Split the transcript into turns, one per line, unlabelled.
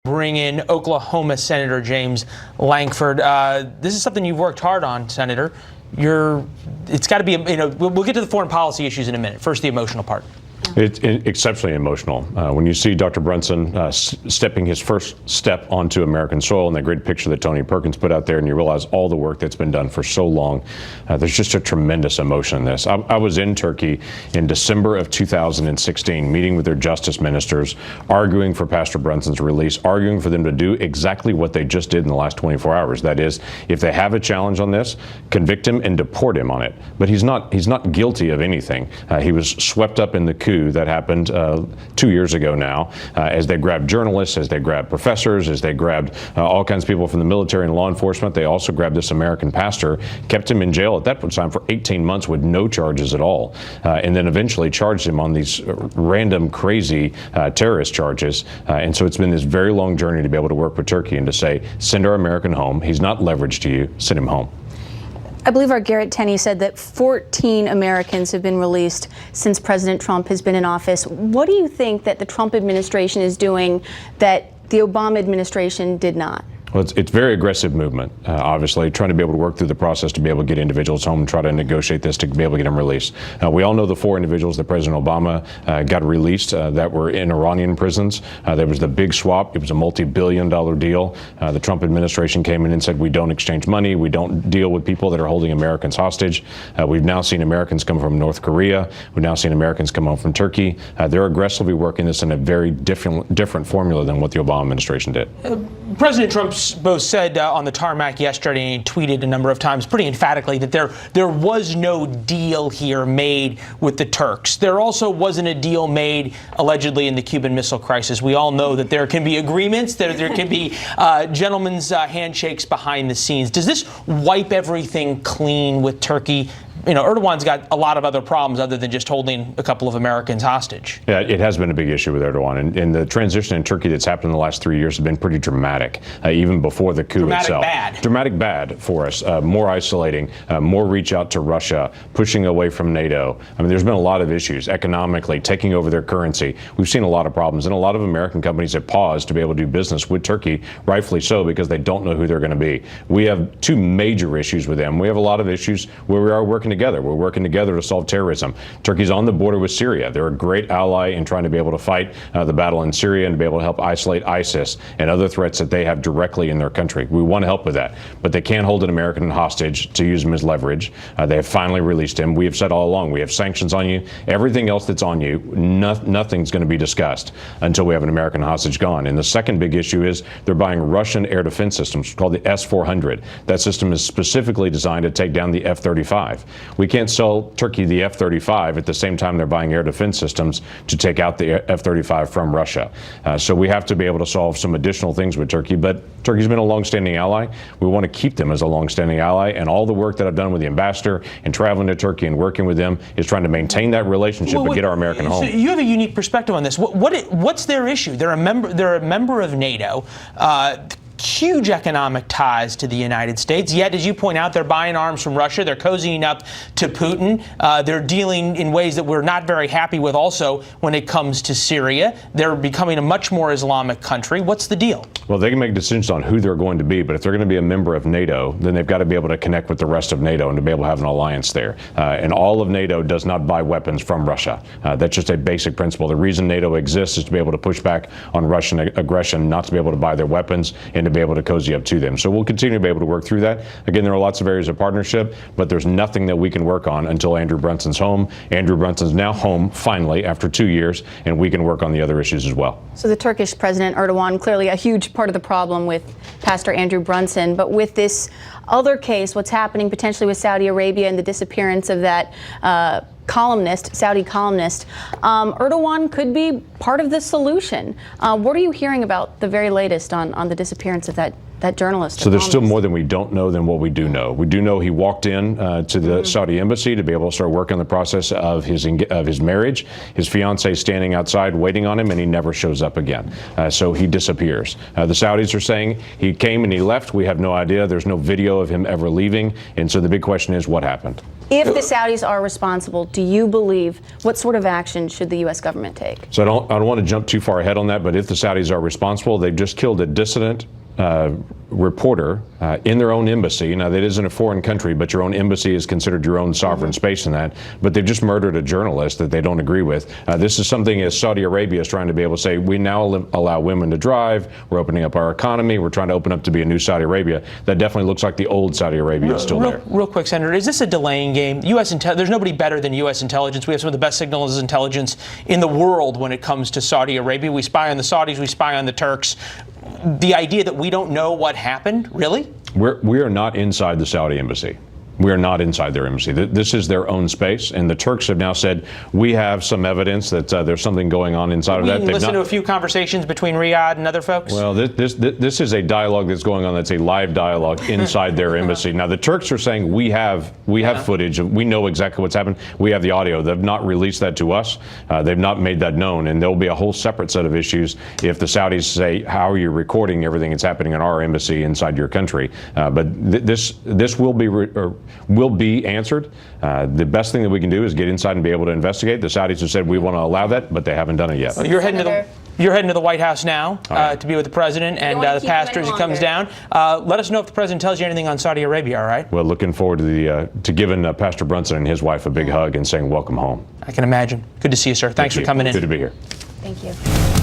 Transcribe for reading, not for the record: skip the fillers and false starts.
Bring in Oklahoma Senator James Lankford. This is something you've worked hard on, Senator. It's got to be, we'll get to the foreign policy issues in a minute. First, the emotional part.
It's exceptionally emotional. When you see Dr. Brunson stepping his first step onto American soil, and that great picture that Tony Perkins put out there, and you realize all the work that's been done for so long, there's just a tremendous emotion in this. I was in Turkey in December of 2016, meeting with their justice ministers, arguing for Pastor Brunson's release, arguing for them to do exactly what they just did in the last 24 hours. That is, if they have a challenge on this, convict him and deport him on it. But he's not guilty of anything. He was swept up in the coup that happened 2 years ago now, as they grabbed journalists, as they grabbed professors, as they grabbed all kinds of people from the military and law enforcement. They also grabbed this American pastor, kept him in jail at that time for 18 months with no charges at all, and then eventually charged him on these random, crazy terrorist charges. And so it's been this very long journey to be able to work with Turkey and to say, send our American home. He's not leveraged to you. Send him home.
I believe our Garrett Tenney said that 14 Americans have been released since President Trump has been in office. What do you think that the Trump administration is doing that the Obama administration did not?
Well, it's very aggressive movement, obviously, trying to be able to work through the process to be able to get individuals home and try to negotiate this to be able to get them released. We all know the 4 individuals that President Obama got released that were in Iranian prisons. There was the big swap. It was a multi-billion-dollar deal. The Trump administration came in and said, we don't exchange money. We don't deal with people that are holding Americans hostage. We've now seen Americans come from North Korea. We've now seen Americans come home from Turkey. They're aggressively working this in a very different formula than what the Obama administration did.
President Trump both said on the tarmac yesterday, and he tweeted a number of times pretty emphatically that there was no deal here made with the Turks. There also wasn't a deal made allegedly in the Cuban Missile Crisis. We all know that there can be agreements, there can be gentlemen's handshakes behind the scenes. Does this wipe everything clean with Turkey? Erdogan's got a lot of other problems other than just holding a couple of Americans hostage.
Yeah, it has been a big issue with Erdogan. And the transition in Turkey that's happened in the last 3 years has been pretty dramatic, even before the coup itself. Dramatic bad for us. More isolating, more reach out to Russia, pushing away from NATO. I mean, there's been a lot of issues economically, taking over their currency. We've seen a lot of problems. And a lot of American companies have paused to be able to do business with Turkey, rightfully so, because they don't know who they're going to be. We have 2 major issues with them. We have a lot of issues where we are working together. We're working together to solve terrorism. Turkey's on the border with Syria. They're a great ally in trying to be able to fight the battle in Syria and to be able to help isolate ISIS and other threats that they have directly in their country. We want to help with that. But they can't hold an American hostage to use him as leverage. They have finally released him. We have said all along, we have sanctions on you. Everything else that's on you, nothing's going to be discussed until we have an American hostage gone. And the second big issue is they're buying Russian air defense systems called the S-400. That system is specifically designed to take down the F-35. We can't sell Turkey the F-35 at the same time they're buying air defense systems to take out the F-35 from Russia. So we have to be able to solve some additional things with Turkey, but Turkey's been a longstanding ally. We want to keep them as a longstanding ally, and all the work that I've done with the ambassador and traveling to Turkey and working with them is trying to maintain that relationship and get our American home.
So you have a unique perspective on this. What's their issue? They're a member of NATO. Huge economic ties to the United States. Yet, as you point out, they're buying arms from Russia. They're cozying up to Putin. They're dealing in ways that we're not very happy with also when it comes to Syria. They're becoming a much more Islamic country. What's the deal?
Well, they can make decisions on who they're going to be, but if they're going to be a member of NATO, then they've got to be able to connect with the rest of NATO and to be able to have an alliance there. And all of NATO does not buy weapons from Russia. That's just a basic principle. The reason NATO exists is to be able to push back on Russian aggression, not to be able to buy their weapons, and to be able to cozy up to them. So we'll continue to be able to work through that. Again, there are lots of areas of partnership, but there's nothing that we can work on until Andrew Brunson's home. Andrew Brunson's now home, finally, after 2 years, and we can work on the other issues as well.
So the Turkish President Erdogan, clearly a huge part of the problem with Pastor Andrew Brunson, but with this other case, what's happening potentially with Saudi Arabia and the disappearance of that Saudi columnist, Erdogan could be part of the solution. What are you hearing about the very latest on the disappearance of that journalist?
So there's still more than we don't know than what we do know. We do know he walked in to the Saudi embassy to be able to start working on the process of his marriage. His fiancée standing outside waiting on him, and he never shows up again. So he disappears. The Saudis are saying he came and he left. We have no idea. There's no video of him ever leaving. And so the big question is, what happened?
If the Saudis are responsible, do you believe, what sort of action should the U.S. government take?
So I don't want to jump too far ahead on that, but if the Saudis are responsible, they've just killed a dissident reporter in their own embassy. Now, that isn't a foreign country, but your own embassy is considered your own sovereign space in that. But they've just murdered a journalist that they don't agree with. This is something as Saudi Arabia is trying to be able to say, we now allow women to drive. We're opening up our economy. We're trying to open up to be a new Saudi Arabia. That definitely looks like the old Saudi Arabia is still there.
Real quick, Senator, is this a delaying game? There's nobody better than U.S. intelligence. We have some of the best signals intelligence in the world when it comes to Saudi Arabia. We spy on the Saudis. We spy on the Turks. The idea that we don't know what happened, really?
We are not inside the Saudi embassy. We are not inside their embassy. This is their own space, and the Turks have now said, we have some evidence that there's something going on inside of that.
Listen to a few conversations between Riyadh and other folks?
Well, this is a dialogue that's going on that's a live dialogue inside their embassy. Now, the Turks are saying, we have footage. We know exactly what's happened. We have the audio. They've not released that to us. They've not made that known, and there'll be a whole separate set of issues if the Saudis say, how are you recording everything that's happening in our embassy inside your country? But this will be answered. The best thing that we can do is get inside and be able to investigate. The Saudis have said we want to allow that, but they haven't done it yet.
Well, you're heading to the White House now to be with the president and the pastor as he comes down. Let us know if the president tells you anything on Saudi Arabia, all right?
Well, looking forward to giving Pastor Brunson and his wife a big hug and saying welcome home.
I can imagine. Good to see you, sir. Thanks for coming in.
Good to be here.
Thank you.